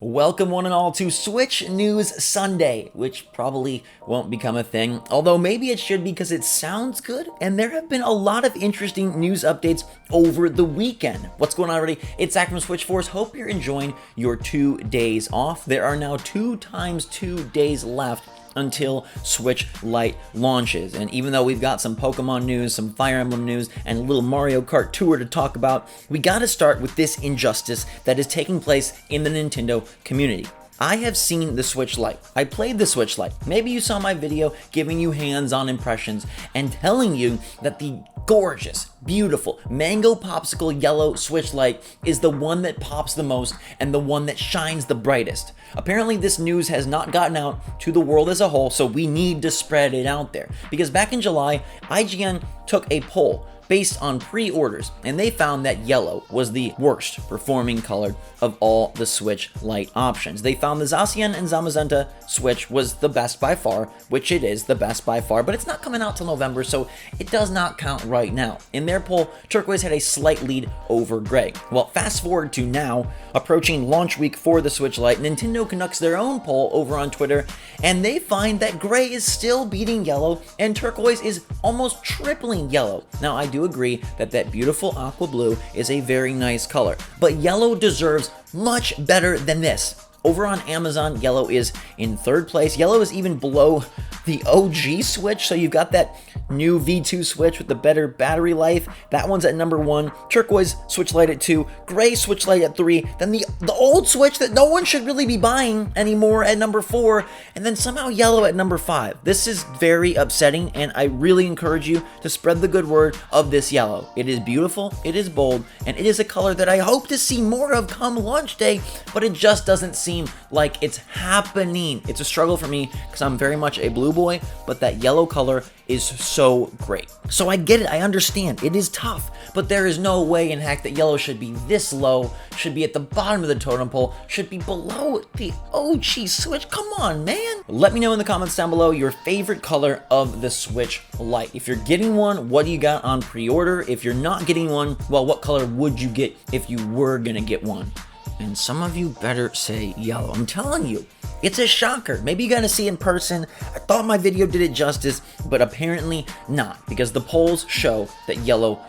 Welcome one and all to Switch News Sunday, which probably won't become a thing, although maybe it should because it sounds good, and there have been a lot of interesting news updates over the weekend. What's going on already? It's Zach from SwitchForce. Hope you're enjoying your 2 days off. There are now 2 times 2 days left until Switch Lite launches. And even though we've got some Pokemon news, some Fire Emblem news, and a little Mario Kart Tour to talk about, we gotta start with this injustice that is taking place in the Nintendo community. I have seen the Switch Lite. I played the Switch Lite. Maybe you saw my video giving you hands-on impressions and telling you that the gorgeous, beautiful, mango popsicle yellow Switch Lite is the one that pops the most and the one that shines the brightest. Apparently this news has not gotten out to the world as a whole, so we need to spread it out there. Because back in July, IGN took a poll based on pre-orders, and they found that yellow was the worst performing color of all the Switch Lite options. They found the Zacian and Zamazenta Switch was the best by far, which it is the best by far, but it's not coming out till November, so it does not count right now. In their poll, turquoise had a slight lead over gray. Well, fast forward to now, approaching launch week for the Switch Lite, Nintendo conducts their own poll over on Twitter, and they find that gray is still beating yellow, and turquoise is almost tripling yellow. Now, I do agree that that beautiful aqua blue is a very nice color, but yellow deserves much better than this. Over on Amazon, yellow is in 3rd place. Yellow is even below the OG Switch, so you've got that new V2 Switch with the better battery life. That one's at number 1. Turquoise Switch Lite at 2. Gray Switch Lite at 3. Then the old Switch that no one should really be buying anymore at number 4. And then somehow yellow at number 5. This is very upsetting, and I really encourage you to spread the good word of this yellow. It is beautiful, it is bold, and it is a color that I hope to see more of come launch day, but it just doesn't seem like it's happening. It's a struggle for me because I'm very much a blue boy, but that yellow color is so great. So I get it, I understand, it is tough, but there is no way in heck that yellow should be this low, should be at the bottom of the totem pole, should be below the OG Switch. Come on, man. Let me know in the comments down below your favorite color of the Switch Lite. If you're getting one, what do you got on pre-order? If you're not getting one, well, what color would you get if you were gonna get one? And some of you better say yellow. I'm telling you, it's a shocker. Maybe you gotta see in person. I thought my video did it justice, but apparently not, because the polls show that yellow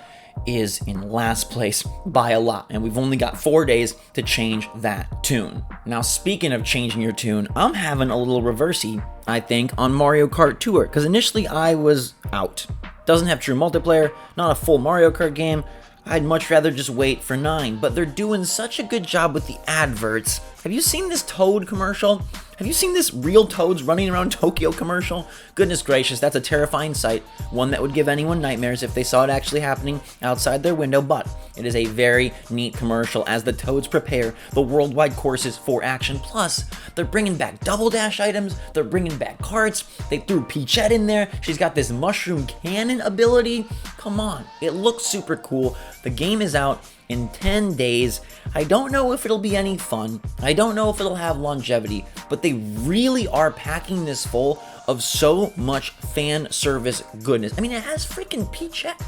is in last place by a lot, and we've only got 4 days to change that tune. Now, speaking of changing your tune, I'm having a little reversey, I think, on Mario Kart Tour, because initially I was out. Doesn't have true multiplayer, not a full Mario Kart game. I'd much rather just wait for 9, but they're doing such a good job with the adverts. Have you seen this Toad commercial? Have you seen this real Toads running around Tokyo commercial? Goodness gracious, that's a terrifying sight. One that would give anyone nightmares if they saw it actually happening outside their window, but it is a very neat commercial as the Toads prepare the worldwide courses for action. Plus, they're bringing back Double Dash items, they're bringing back carts, they threw Peachette in there, she's got this mushroom cannon ability. Come on, it looks super cool. The game is out in 10 days. I don't know if it'll be any fun. I don't know if it'll have longevity, but they really are packing this full of so much fan service goodness. I mean, it has freaking Peachette.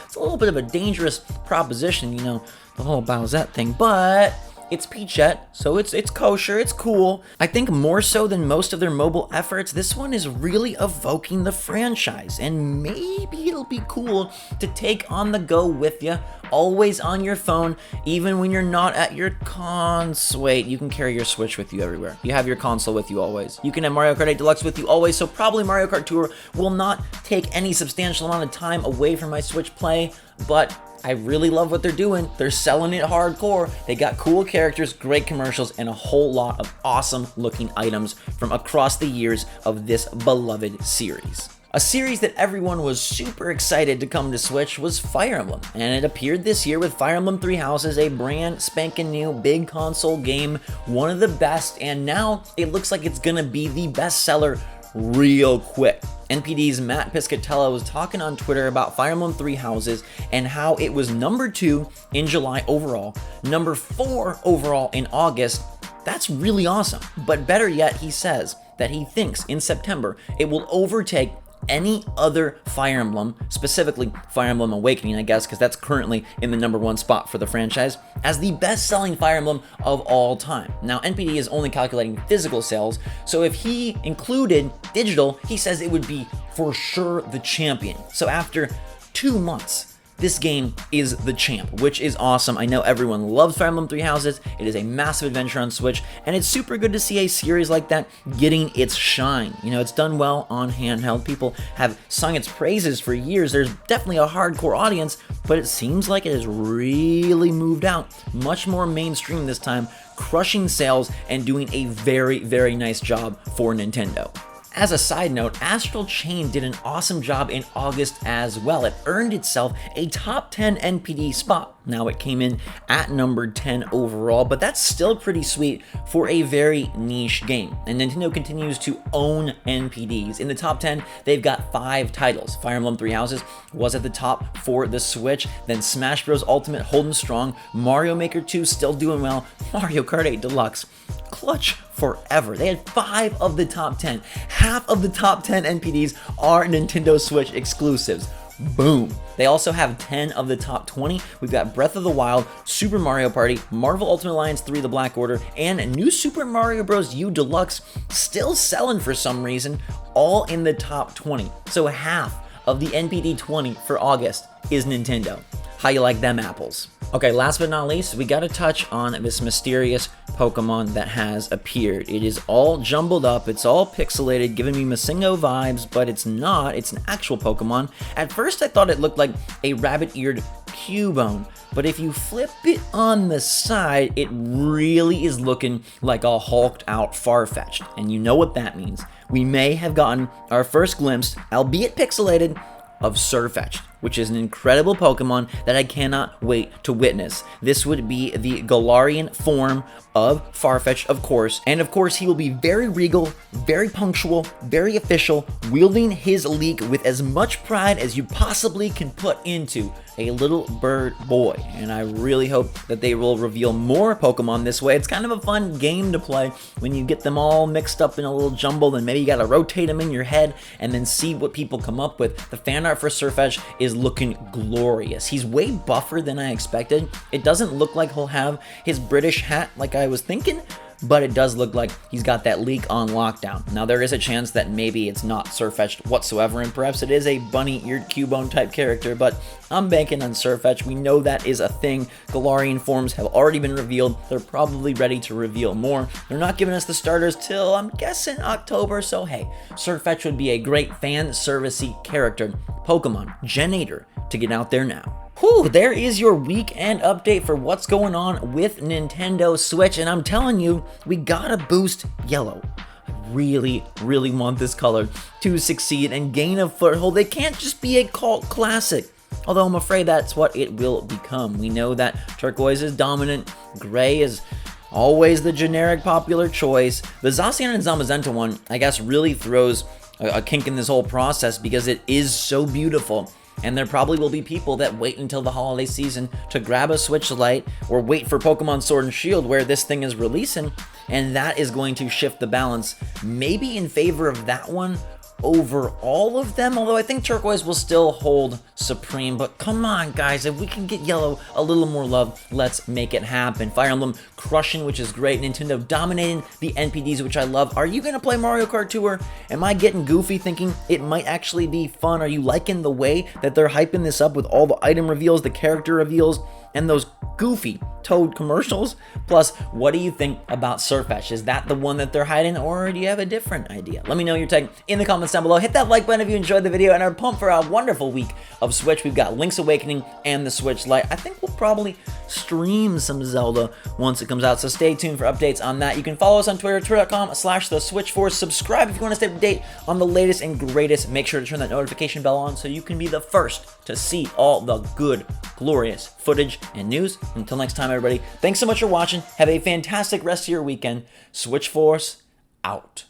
It's a little bit of a dangerous proposition, you know, the whole Bowsette thing, but it's Peachette, so it's kosher, it's cool. I think more so than most of their mobile efforts, this one is really evoking the franchise, and maybe it'll be cool to take on the go with you, always on your phone, even when you're not at your console. Wait, you can carry your Switch with you everywhere. You have your console with you always. You can have Mario Kart 8 Deluxe with you always, so probably Mario Kart Tour will not take any substantial amount of time away from my Switch play, but I really love what they're doing. They're selling it hardcore. They got cool characters, great commercials, and a whole lot of awesome looking items from across the years of this beloved series. A series that everyone was super excited to come to Switch was Fire Emblem, and it appeared this year with Fire Emblem Three Houses, a brand spanking new big console game, one of the best, and now it looks like it's gonna be the bestseller real quick. NPD's Matt Piscatella was talking on Twitter about Fire Emblem Three Houses and how it was number 2 in July overall, number 4 overall in August. That's really awesome. But better yet, he says that he thinks in September it will overtake any other Fire Emblem, specifically Fire Emblem Awakening, I guess, because that's currently in the #1 spot for the franchise, as the best-selling Fire Emblem of all time. Now, NPD is only calculating physical sales, so if he included digital, he says it would be for sure the champion. So after 2 months, this game is the champ, which is awesome. I know everyone loves Fire Emblem Three Houses. It is a massive adventure on Switch, and it's super good to see a series like that getting its shine. You know, it's done well on handheld. People have sung its praises for years. There's definitely a hardcore audience, but it seems like it has really moved out, much more mainstream this time, crushing sales and doing a very, very nice job for Nintendo. As a side note, Astral Chain did an awesome job in August as well. It earned itself a top 10 NPD spot. Now it came in at number 10 overall, but that's still pretty sweet for a very niche game. And Nintendo continues to own NPDs. In the top 10, they've got 5 titles. Fire Emblem Three Houses was at the top for the Switch, then Smash Bros. Ultimate holding strong, Mario Maker 2 still doing well, Mario Kart 8 Deluxe clutch forever. They had 5 of the top 10. Half of the top 10 NPDs are Nintendo Switch exclusives. Boom. They also have 10 of the top 20. We've got Breath of the Wild, Super Mario Party, Marvel Ultimate Alliance 3 The Black Order, and New Super Mario Bros. U Deluxe still selling for some reason, all in the top 20. So half of the NPD 20 for August is Nintendo. How you like them apples? Okay, last but not least, we gotta touch on this mysterious Pokemon that has appeared. It is all jumbled up, it's all pixelated, giving me Masingo vibes, but it's not. It's an actual Pokemon. At first, I thought it looked like a rabbit-eared Cubone, but if you flip it on the side, it really is looking like a hulked out Farfetch'd, and you know what that means. We may have gotten our first glimpse, albeit pixelated, of Sirfetch'd, which is an incredible Pokemon that I cannot wait to witness. This would be the Galarian form of Farfetch'd, of course, and of course he will be very regal, very punctual, very official, wielding his leek with as much pride as you possibly can put into a little bird boy, and I really hope that they will reveal more Pokemon this way. It's kind of a fun game to play when you get them all mixed up in a little jumble, and maybe you gotta rotate them in your head and then see what people come up with. The fan art for Sirfetch'd is looking glorious. He's way buffer than I expected. It doesn't look like he'll have his British hat like I was thinking, but it does look like he's got that leak on lockdown. Now, there is a chance that maybe it's not Sirfetch'd whatsoever, and perhaps it is a bunny-eared Cubone type character, but I'm banking on Sirfetch'd. We know that is a thing. Galarian forms have already been revealed. They're probably ready to reveal more. They're not giving us the starters till, I'm guessing, October, so hey, Sirfetch'd would be a great fan-servicey character. Pokemon Gen-8er to get out there now. Whew, there is your weekend update for what's going on with Nintendo Switch, and I'm telling you, we gotta boost yellow. I really, really want this color to succeed and gain a foothold. It can't just be a cult classic, although I'm afraid that's what it will become. We know that turquoise is dominant, gray is always the generic popular choice. The Zacian and Zamazenta one, I guess, really throws a kink in this whole process because it is so beautiful. And there probably will be people that wait until the holiday season to grab a Switch Lite or wait for Pokemon Sword and Shield where this thing is releasing, and that is going to shift the balance maybe in favor of that one over all of them, although I think turquoise will still hold supreme. But come on, guys, if we can get yellow a little more love, let's make it happen. Fire Emblem crushing, which is great. Nintendo dominating the NPDs, which I love. Are you gonna play Mario Kart Tour? Am I getting goofy thinking it might actually be fun? Are you liking the way that they're hyping this up with all the item reveals, the character reveals, and those goofy Toad commercials? Plus, what do you think about Sirfetch'd? Is that the one that they're hiding, or do you have a different idea? Let me know your take in the comments down below. Hit that like button if you enjoyed the video and are pumped for a wonderful week of Switch. We've got Link's Awakening and the Switch Lite. I think we'll probably stream some Zelda once it comes out, so stay tuned for updates on that. You can follow us on Twitter, twitter.com/theswitchforce. Subscribe if you want to stay up to date on the latest and greatest. Make sure to turn that notification bell on so you can be the first to see all the good, glorious footage and news. Until next time, everybody, thanks so much for watching. Have a fantastic rest of your weekend. SwitchForce out.